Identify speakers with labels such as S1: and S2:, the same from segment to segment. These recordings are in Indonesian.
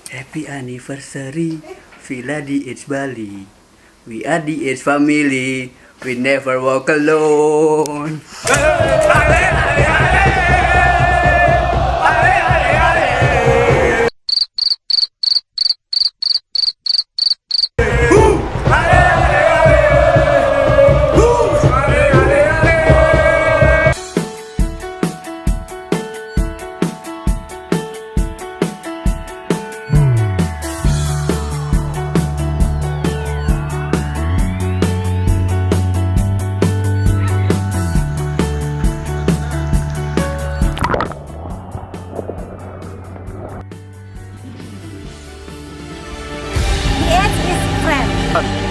S1: Happy anniversary, Villa di H Bali. We are the H family. We never walk alone.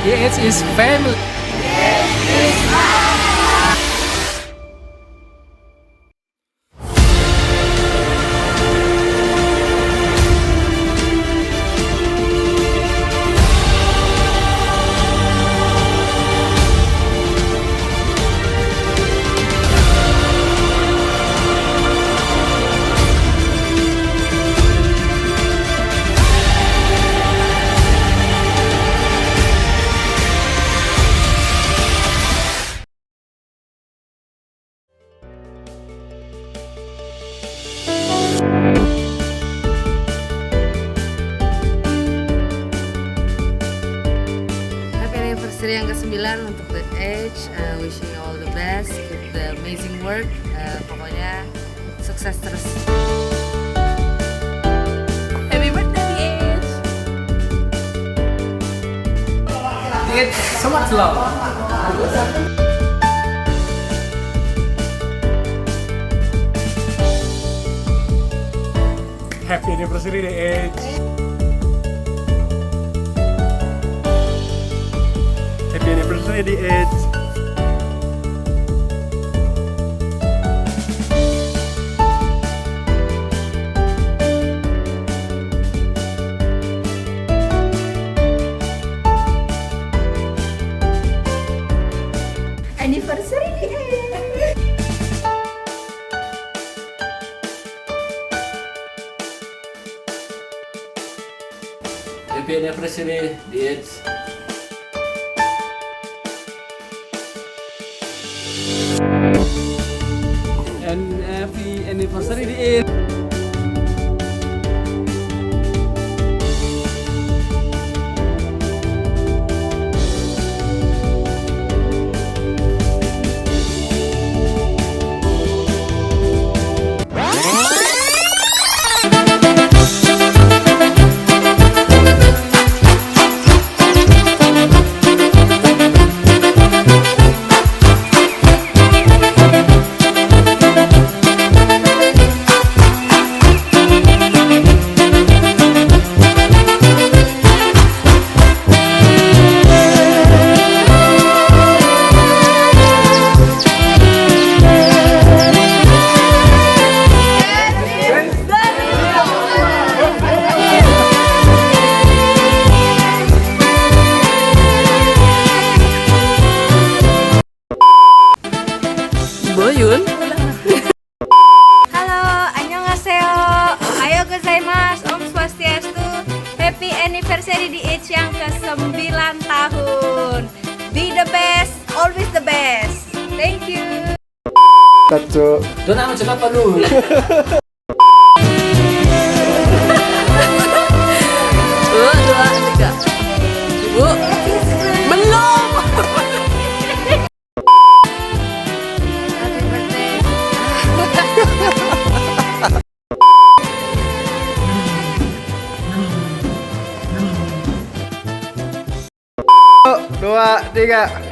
S2: DH is family.
S3: Yang ke-9 untuk The Age, wishing you all the best, keep the amazing work, pokoknya sukses terus. Happy birthday The Age!
S2: So much love. Happy anniversary The Age. Happy anniversary The Age.
S4: Anniversary The Age.
S1: Happy anniversary The Age.
S2: And happy anniversary The Age.
S3: Boyun.
S4: Halo, annyeonghaseyo. Ayo gozaimasu. Om Swastiastu. Happy happy anniversary di age yang ke-9 tahun. Be the best, always the best. Thank you.
S5: Satu.
S2: Doon naman siya papalu.
S3: Dua, tiga. Ibu. Belum. Happy birthday.
S5: Dua, tiga.